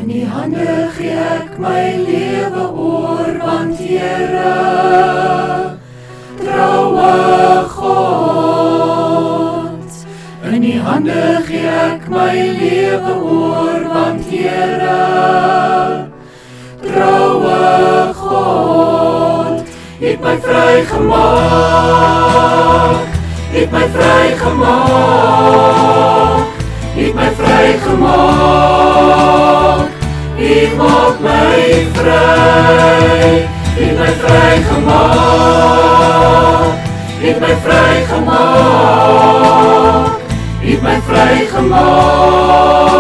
In die hande gee ek my lewe oor, want Here, troue God. In die hande gee ek my lewe oor, want Here, troue God. Het my vrygemaak, het my vrygemaak, het my vrygemaak. U maak my vry, het my vrygemaak, het my vrygemaak, het my vrygemaak.